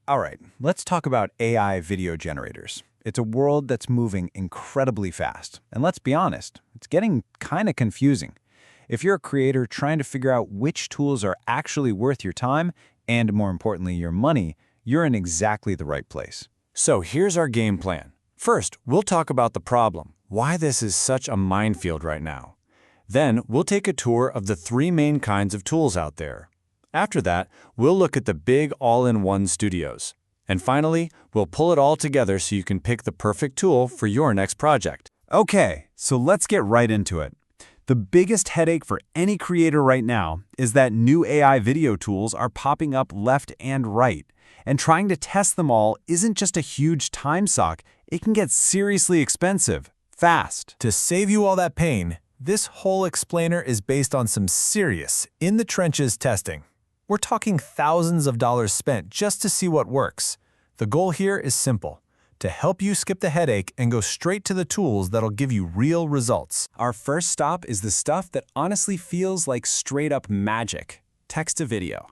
All right, let's talk about AI video generators. It's a world that's moving incredibly fast. And let's be honest, it's getting kind of confusing. If you're a creator trying to figure out which tools are actually worth your time, and more importantly, your money, you're in exactly the right place. So here's our game plan. First, we'll talk about the problem, why this is such a minefield right now. Then, we'll take a tour of the three main kinds of tools out there. After that, we'll look at the big all-in-one studios. And finally, we'll pull it all together so you can pick the perfect tool for your next project. Okay, so let's get right into it. The biggest headache for any creator right now is that new AI video tools are popping up left and right. And trying to test them all isn't just a huge time suck, it can get seriously expensive, fast. To save you all that pain, this whole explainer is based on some serious, in-the-trenches testing. We're talking thousands of dollars spent just to see what works. The goal here is simple: to help you skip the headache and go straight to the tools that'll give you real results. Our first stop is the stuff that honestly feels like straight-up magic: text-to-video.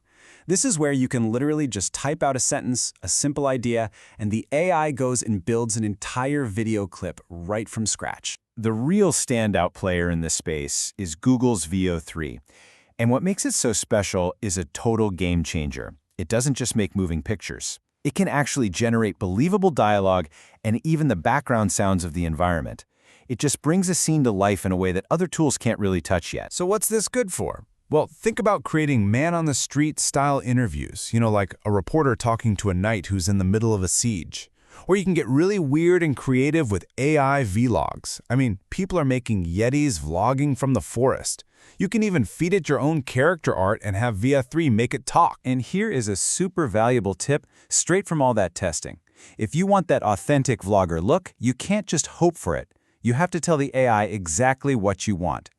This is where you can literally just type out a sentence, a simple idea, and the AI goes and builds an entire video clip right from scratch. The real standout player in this space is Google's Veo 3. And what makes it so special is a total game changer. It doesn't just make moving pictures. It can actually generate believable dialogue and even the background sounds of the environment. It just brings a scene to life in a way that other tools can't really touch yet. So what's this good for? Well, think about creating man-on-the-street style interviews, like a reporter talking to a knight who's in the middle of a siege. Or you can get really weird and creative with AI vlogs. I mean, people are making Yetis vlogging from the forest. You can even feed it your own character art and have Veo 3 make it talk. And here is a super valuable tip straight from all that testing. If you want that authentic vlogger look, you can't just hope for it. You have to tell the AI exactly what you want.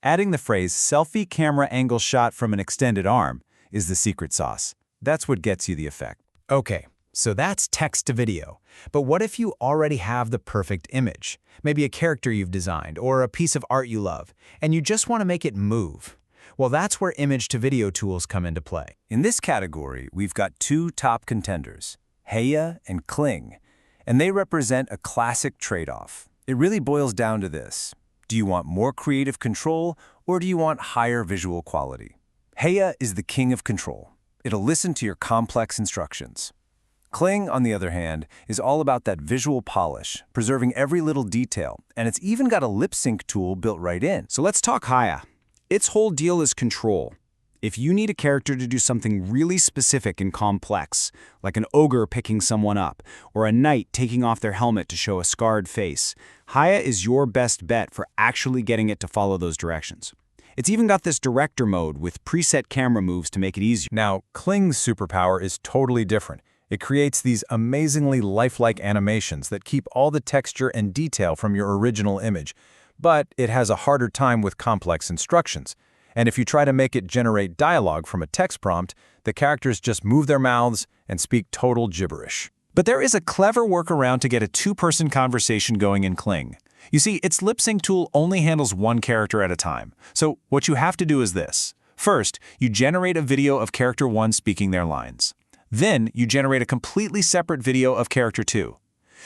Adding the phrase selfie camera angle shot from an extended arm is the secret sauce. That's what gets you the effect. Okay, so that's text to video. But what if you already have the perfect image? Maybe a character you've designed or a piece of art you love, and you just want to make it move. Well, that's where image to video tools come into play. In this category, we've got two top contenders, Hyua and Kling, and they represent a classic trade-off. It really boils down to this. Do you want more creative control, or do you want higher visual quality? Hyua is the king of control. It'll listen to your complex instructions. Kling, on the other hand, is all about that visual polish, preserving every little detail, and it's even got a lip sync tool built right in. So let's talk Hyua. Its whole deal is control. If you need a character to do something really specific and complex, like an ogre picking someone up, or a knight taking off their helmet to show a scarred face, Hyua is your best bet for actually getting it to follow those directions. It's even got this director mode with preset camera moves to make it easier. Now, Kling's superpower is totally different. It creates these amazingly lifelike animations that keep all the texture and detail from your original image, but it has a harder time with complex instructions. And if you try to make it generate dialogue from a text prompt, the characters just move their mouths and speak total gibberish. But there is a clever workaround to get a two-person conversation going in Kling. You see, its lip sync tool only handles one character at a time. So what you have to do is this. First, you generate a video of character 1 speaking their lines. Then, you generate a completely separate video of character 2.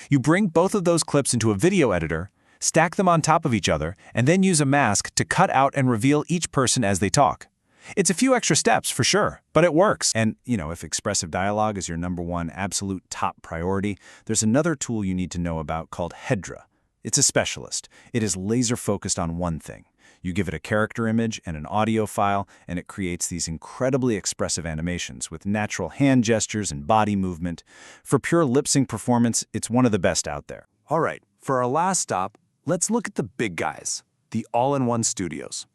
You bring both of those clips into a video editor, stack them on top of each other, and then use a mask to cut out and reveal each person as they talk. It's a few extra steps for sure, but it works. And, if expressive dialogue is your #1 absolute top priority, there's another tool you need to know about called Hedra. It's a specialist. It is laser focused on one thing. You give it a character image and an audio file, and it creates these incredibly expressive animations with natural hand gestures and body movement. For pure lip sync performance, it's one of the best out there. All right, for our last stop, let's look at the big guys, the all-in-one studios.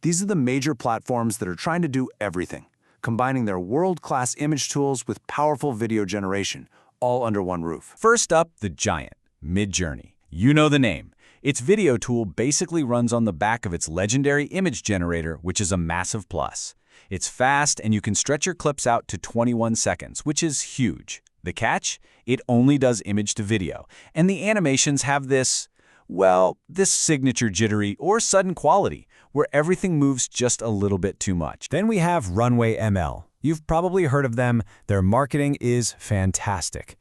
These are the major platforms that are trying to do everything, combining their world-class image tools with powerful video generation, all under one roof. First up, the giant, Midjourney. You know the name. Its video tool basically runs on the back of its legendary image generator, which is a massive plus. It's fast, and you can stretch your clips out to 21 seconds, which is huge. The catch? It only does image to video, and the animations have this, Well, this signature jittery or sudden quality, where everything moves just a little bit too much. Then we have Runway ML. You've probably heard of them. Their marketing is fantastic.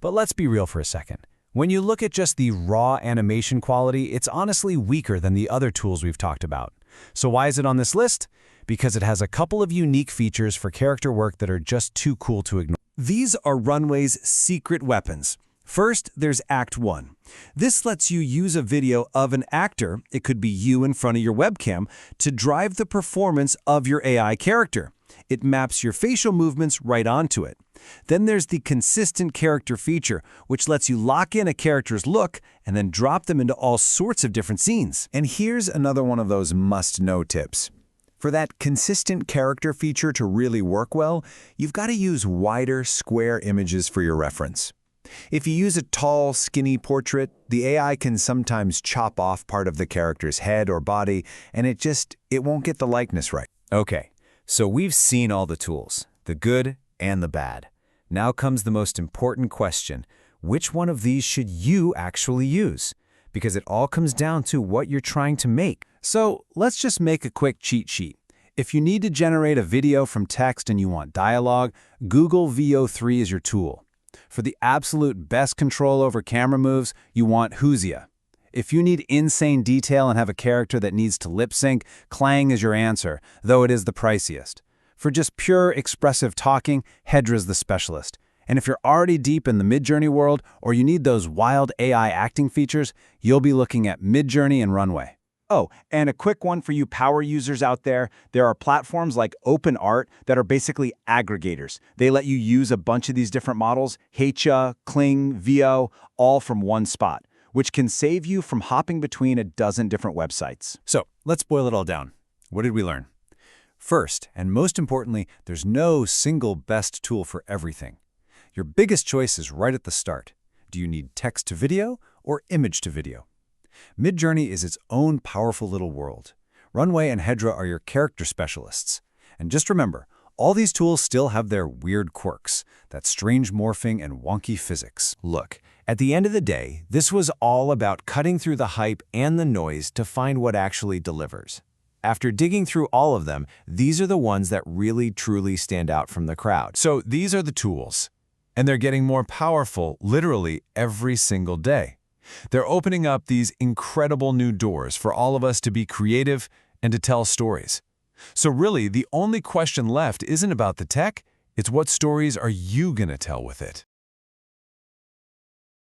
But let's be real for a second. When you look at just the raw animation quality, it's honestly weaker than the other tools we've talked about. So why is it on this list? Because it has a couple of unique features for character work that are just too cool to ignore. These are Runway's secret weapons. First, there's Act 1. This lets you use a video of an actor, it could be you in front of your webcam, to drive the performance of your AI character. It maps your facial movements right onto it. Then there's the consistent character feature, which lets you lock in a character's look and then drop them into all sorts of different scenes. And here's another one of those must-know tips. For that consistent character feature to really work well, you've got to use wider, square images for your reference. If you use a tall, skinny portrait, the AI can sometimes chop off part of the character's head or body, and it won't get the likeness right. Okay, so we've seen all the tools, the good and the bad. Now comes the most important question. Which one of these should you actually use? Because it all comes down to what you're trying to make. So let's just make a quick cheat sheet. If you need to generate a video from text and you want dialogue, Google Veo 3 is your tool. For the absolute best control over camera moves, you want Hyua. If you need insane detail and have a character that needs to lip sync, Klang is your answer, though it is the priciest. For just pure expressive talking, Hedra is the specialist. And if you're already deep in the Midjourney world or you need those wild AI acting features, you'll be looking at Midjourney and Runway. Oh, and a quick one for you power users out there. There are platforms like OpenArt that are basically aggregators. They let you use a bunch of these different models, Hyua, Kling, Veo, all from one spot, which can save you from hopping between a dozen different websites. So let's boil it all down. What did we learn? First, and most importantly, there's no single best tool for everything. Your biggest choice is right at the start. Do you need text to video or image to video? Midjourney is its own powerful little world. Runway and Hedra are your character specialists. And just remember, all these tools still have their weird quirks, that strange morphing and wonky physics. Look, at the end of the day, this was all about cutting through the hype and the noise to find what actually delivers. After digging through all of them, these are the ones that really truly stand out from the crowd. So these are the tools, and they're getting more powerful literally every single day. They're opening up these incredible new doors for all of us to be creative and to tell stories. So really, the only question left isn't about the tech, it's what stories are you going to tell with it?